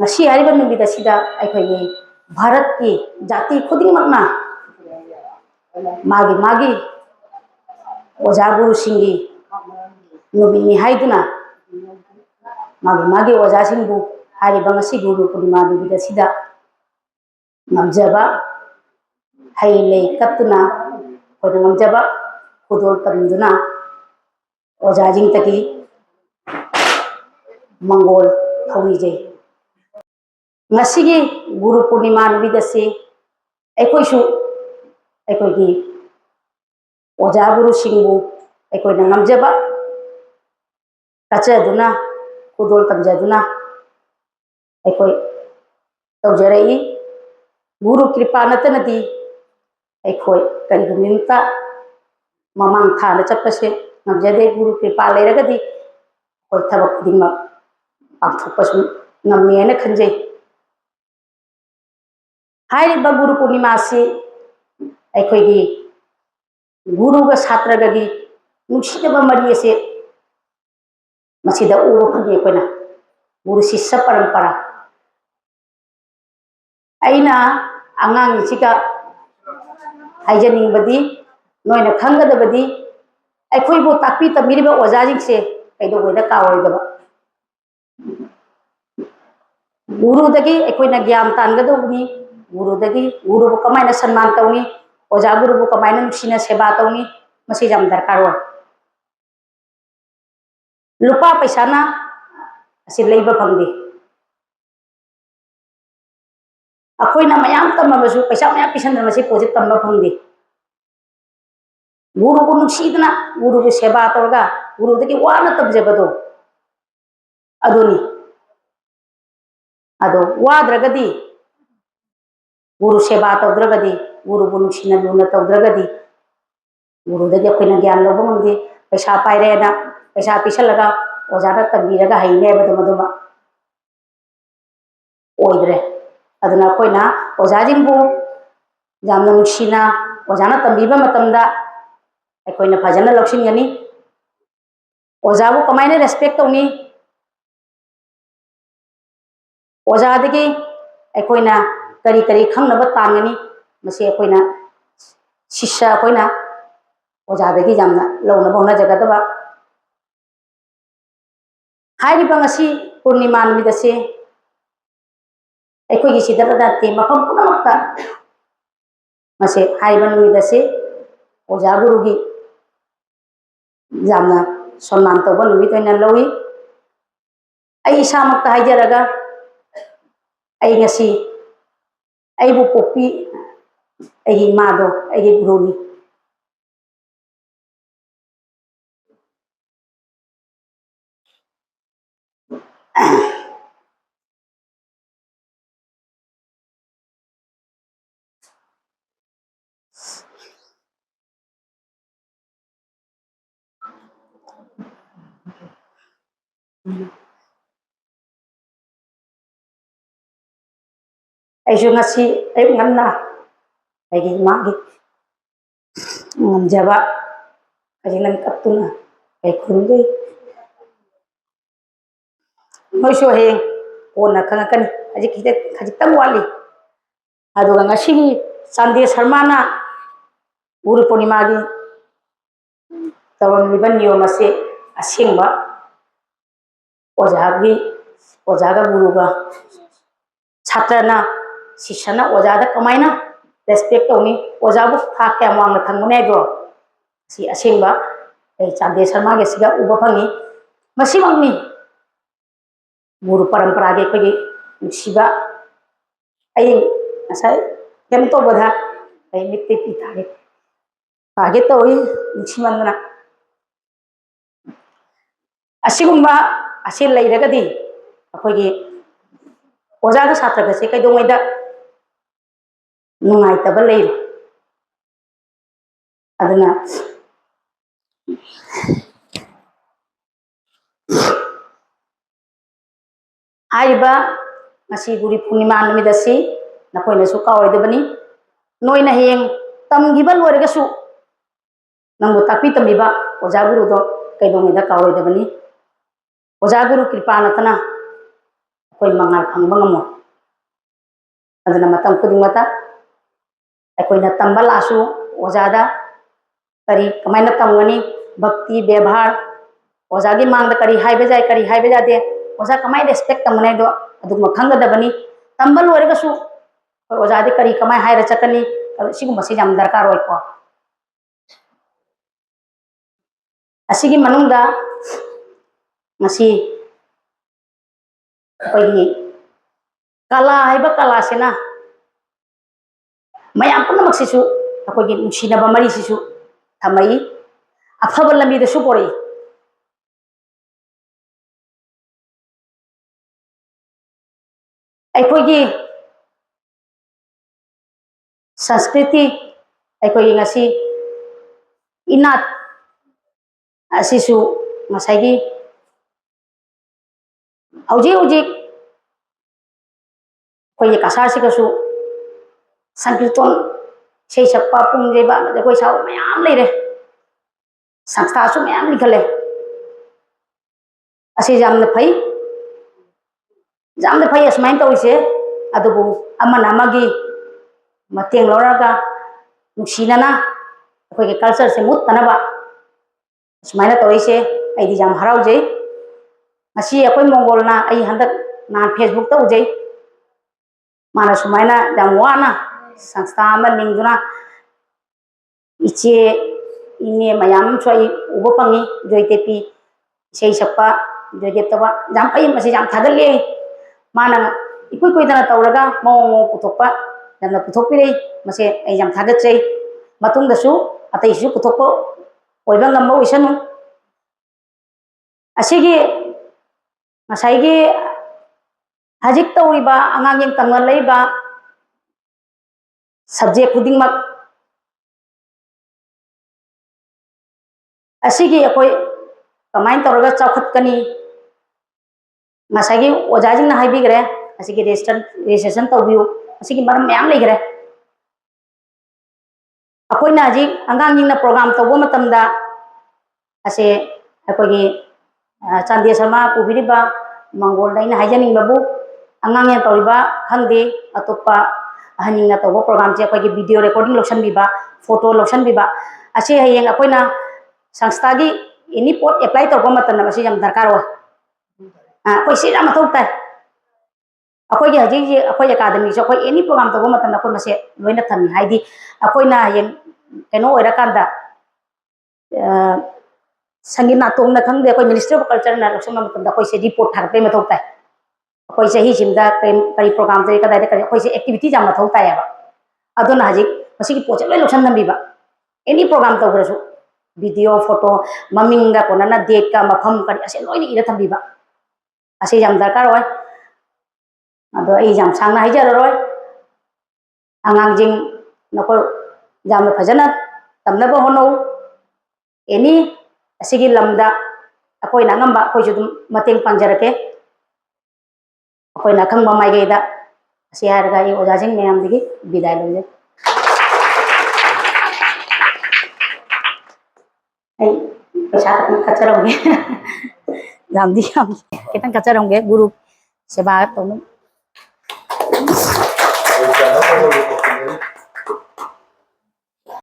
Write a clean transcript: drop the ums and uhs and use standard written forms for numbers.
ngasi hariba numida sida akhoi Bharat की जाति खुदिंगमकना मागी मागी ओजा गुरु सिंगी नुबिनी हाइदुना मागी मागी ओजा सिंगु हारिबा ngasi गुरु पूर्णिमा नुबिदा सिदा ngamjaba haile katuna ko ngamjaba khudol tamduna oja jing taki mangol thawije ngasigi guru purnima nubidase aikoisu aikoigi oja guru singbu aikoina ngamjaba tachaduna khudol tamjaduna aikoi tawjarai guru kripa natanadi aikoi karigumimta mamang thana chapase ngamjade guru kripa leiragadi koi thabak khudingma pangthokpasu ngammena khanjai हाइरिबा Guru Purnima से अखोगी गुरु का छात्र गगी नुसिदबा मरी से मसीदा उबो fungi अखोना गुरु शिष्य परंपरा अइना अंगांग सिका हाइजनिंगबदी नोइना खंगदबदी अखोइबो तापी तमिरिबा ओजाजिंग से कैदोगोइदा कावोइदबा गुरु दगी अखोइना ज्ञान तानगदोबनी गुरु को कमायना सम्मान तौनी ओजा गुरु को कमायना नुसिना सेवा तौनी मसी जाम दरकार हो लुपा पैसाना असि लेबा फंगदे अखोइना मयाम तमबसु पैसा मयाम पिसनना मसी पोजिट तमबा फंगदे गुरु को नुसिदना गुरु को सेवा तौगा गुरु दगी वाना तबजबदो अदोनी अदो वाद्रगदी गुरु सेवा तौद्रगदी गुरु बुनुसिना लुना तौद्रगदी गुरु दगी अखोइना ज्ञान लौबा ngमदे पैसा पाइरेना पैसा पिसलगा ओजाना तंबीरगा हाइने बदमदुमा ओइद्रे अदुना अखोइना ओजाजिंबु जामना नुसिना ओजाना तंबीबा मतमदा अखोइना फजना लौसिनगनी ओजाबु कमाइना रेस्पेक्ट तौनी ओजादगी अखोइना करी करी खंगनब तांगनी मसे अखोइना शिष्य अखोइना ओजादगी जामना लौनब होना जगदबा हाइरिबा ngasi पूर्णिमा नुमिदसे अखोइगी सिदरदाते मफम पुनमक्ता मसे हाइरिबा नुमिदसे ओजा गुरुगी जामना सम्मान तौबा नुमिद ओइना लौई आई इसामक्ता हाइजरगा आई ngasi अबू पोपी मादो गुरुनी ऐसु ngasi ay ngamna ay magi ngamjaba ay nan kaptuna ay khunde moiso he ona khangakani aji khite khajitang wali aduga ngasi sande sarmana guru purnima gi tawon liban niyom ase asengba ojaga guruga छात्रना शिष्यना ओजादा कमायना respect तौनी ओजाबु था क्या वांगना थंगने दो सी असेंबा ए चांदे शर्मा के सिगा उबा फंगी मसिमंगनी गुरु परंपरा के खगे सिबा आई असै केम तो बधा आई मित्ते पिता के आगे तो ही निसिमंगना असिगुंबा असे लैरगदी अखोगी ओजागा छात्र से कईदोंगैदा नुंगाइतबा लेर अदुना आइबा ngasi guri purnima numidasi nakoina su kaoidabani noina heng tamgiba loiragasu nangbu takpi tambiba oja guru do kaidongida kaoidabani oja guru kripa natana ꯑꯩꯈꯣꯏ ꯃꯉꯥꯜ ꯐꯪꯕ ꯉꯝꯃꯣꯏ ꯑꯗꯨꯅ ꯃꯇꯝ ꯈꯨꯗꯤꯡꯃꯛꯇ ꯑꯩꯈꯣꯏꯅ ꯇꯝꯕ ꯂꯥꯛꯑꯁꯨ ꯑꯣꯖꯥꯗ ꯀꯔꯤ ꯀꯃꯥꯏꯅ ꯇꯝꯒꯅꯤ ꯚꯛꯇꯤ ꯕꯦꯚꯥꯔ ꯑꯣꯖꯥꯒꯤ ꯃꯥꯡꯗ ꯀꯔꯤ ꯍꯥꯏꯕ ꯌꯥꯏ ꯀꯔꯤ ꯍꯥꯏꯕ ꯌꯥꯗꯦ ꯑꯣꯖꯥ ꯀꯃꯥꯏꯅ ꯔꯦꯁꯄꯦꯛ ꯇꯝꯒꯅꯤ ꯍꯥꯏꯗꯣ ꯑꯗꯨꯒꯨꯝꯕ ꯈꯪꯒꯗꯕꯅꯤ ꯇꯝꯕ ꯂꯣꯏꯔꯒꯁꯨ ꯑꯩꯈꯣꯏ ꯑꯣꯖꯥꯗꯤ ꯀꯔꯤ ꯀꯃꯥꯏꯅ ꯍꯥꯏꯔ ꯆꯠꯀꯅꯤ ꯁꯤꯒꯨꯝꯕꯁꯤ ꯌꯥꯝ ꯗꯔꯀꯥꯔ ꯑꯣꯏꯀꯣ ꯑꯁꯤꯒꯤ ꯃꯅꯨꯡꯗ ꯉꯁꯤ ꯑꯩꯈꯣꯏꯒꯤ ꯀꯂꯥ ꯍꯥꯏꯕ ꯀꯂꯥꯁꯤꯅ ꯃꯌꯥꯝ ꯄꯨꯝꯅꯃꯛꯁꯤꯁꯨ ꯑꯩꯈꯣꯏꯒꯤ ꯅꯨꯡꯁꯤꯅꯕ ꯃꯔꯤꯁꯤꯁꯨ ꯊꯝꯃꯛꯏ ꯑꯐꯕ ꯂꯝꯕꯤꯗꯁꯨ ꯄꯣꯔꯛꯏ ꯑꯩꯈꯣꯏꯒꯤ ꯁꯪꯁꯀ꯭ꯔꯤꯇꯤ ꯑꯩꯈꯣꯏꯒꯤ ꯉꯁꯤ ꯏꯅꯥꯠ ꯑꯁꯤꯁꯨ ꯉꯁꯥꯏꯒꯤ ꯍꯧꯖꯤꯛ ꯍꯧꯖꯤꯛ ꯑꯩꯈꯣꯏꯒꯤ ꯀꯁꯥꯔꯁꯤꯒꯁꯨ ꯁꯪꯀꯤꯔꯇꯣꯟ ꯏꯁꯩ ꯁꯛꯄ ꯄꯨꯡ ꯌꯩꯕ ꯖꯒꯣꯏ ꯁꯥꯕ ꯃꯌꯥꯝ ꯂꯩꯔꯦ ꯁꯪꯁꯊꯥꯁꯨ ꯃꯌꯥꯝ ꯂꯤꯡꯈꯠꯂꯦ ꯑꯁꯤ ꯌꯥꯝꯅ ꯐꯩ ꯑꯁꯨꯃꯥꯏꯅ ꯇꯧꯔꯤꯁꯦ ꯑꯗꯨꯕꯨ ꯑꯃꯅ ꯑꯃꯒꯤ ꯃꯇꯦꯡ ꯂꯧꯔꯒ ꯅꯨꯡꯁꯤꯅꯅ ꯑꯩꯈꯣꯏꯒꯤ ꯀꯜꯆꯔꯁꯦ ꯃꯨꯠꯇꯅꯕ ꯑꯁꯨꯃꯥꯏꯅ ꯇꯧꯔꯤꯁꯦ ꯑꯩꯗꯤ ꯌꯥꯝ ꯍꯔꯥꯎꯖꯩ ꯉꯁꯤ ꯑꯩꯈꯣꯏ ꯃꯣꯡꯒꯣꯜꯅ ꯑꯩ ꯍꯟꯗꯛ ꯅꯍꯥꯟ ꯐꯦꯁꯕꯨꯛꯇ ꯎꯖꯩ ꯃꯥꯅ ꯁꯨꯃꯥꯏꯅ ꯌꯥꯝ ꯋꯥꯅ ꯁꯪꯁꯊꯥ ꯑꯃ ꯂꯤꯡꯗꯨꯅ ꯏꯆꯦ ꯏꯅꯦ ꯃꯌꯥꯝ ꯑꯃꯁꯨ ꯑꯩ ꯎꯕ ꯐꯪꯉꯤ ꯖꯣꯏꯇꯦꯄꯤ ꯏꯁꯩ ꯁꯛꯄ ꯖꯣꯏꯗꯦꯞ ꯇꯧꯕ ꯌꯥꯝ ꯐꯩ ꯃꯁꯤ ꯌꯥꯝ ꯊꯥꯒꯠꯂꯤ ꯃꯥꯅ ꯏꯀꯨꯏ ꯀꯨꯏꯗꯅ ꯇꯧꯔꯒ ꯃꯑꯣꯡ ꯄꯨꯊꯣꯛꯄ ꯌꯥꯝꯅ ꯄꯨꯊꯣꯛꯄꯤꯔꯛꯏ ꯃꯁꯤ ꯑꯩ ꯌꯥꯝ ꯊꯥꯒꯠꯆꯩ ꯃꯇꯨꯡꯗꯁꯨ ꯑꯇꯩꯁꯨ ꯄꯨꯊꯣꯛꯄ ꯑꯣꯏꯕ ꯉꯝꯕ ꯑꯣꯏꯁꯅꯨ ꯑꯁꯤꯒꯤ ꯉꯁꯥꯏꯒꯤ ꯍꯧꯖꯤꯛ ꯇꯧꯔꯤꯕ ꯑꯉꯥꯡꯁꯤꯡ ꯇꯝꯅꯔꯛꯏꯕ ꯁꯕꯖꯦꯛ ꯈꯨꯗꯤꯡꯃꯛ ꯑꯁꯤꯒꯤ ꯑꯩꯈꯣই कमाइन तौरगा चौखटकनी ngसाई ओजाजिंग हाइबिग्रे असिगी रजिस्ट्रेशन तौबियु असिगी मरम मयाम लेग्रे अखोइना हजि अंगांगिंगना प्रोग्राम तौबो मतमदा असे अखोइगी चांदे शर्मा पुबिरिबा मंगोल दैना हाइजनिंगबु अंगांगे तौरिबा खंगदे अतोप्पा अहनिंगना तौबो प्रोग्राम जे अखोइगी वीडियो रिकॉर्डिंग लोक्सनबिबा फोटो लोक्सनबिबा असे हयेंग अखोइना संस्थागी एनी पोट एप्लाई तौबो मतमदा मसि याम दरकार हो अखोइ सिरा मथौ ताइ अखोइगी हजि जे अखोइ एकाडेमी से अखोइ एनी प्रोग्राम तौबो मतमदा अखोइ मसे लोइना थमि हाइदि अखोइना हयेंग कनो ओइराकांदा संगीत नाटोंगना खंगदे अखोइ मिनिस्ट्री ऑफ कल्चर ना लोक्सनबा मतमदा अखोइ से रिपोर्ट थारपे मथौ ताइ अखोइ चही सिमदा कई प्रोग्राम जे कदाइदा करी अखोइ से एक्टिविटी जाम मथौ ताइबा अदुना हजि मसिगी पोचे लोइ लोक्सनबिबा एनी प्रोग्राम तौग्रसु वीडियो फोटो ममिंगा कोनना डेट का मफम करी असे लोइनी इरा थंबिबा असे याम दरकार होय अदो एई याम सांगना हाइजररोय आंगांजिंग नको याम फजना तमनबो होनो एनी असिगी लमदा अखोइना ngamba अखोइसु दुम मतेंग पांजरके अखोइना खंगबा माइगेदा असे हारगा ए ओजाजिंग मयामदिगी विदाय लौजे आई पैसा खचरंगे जामदी खितंग खचरंगे गुरु सेवा तौनु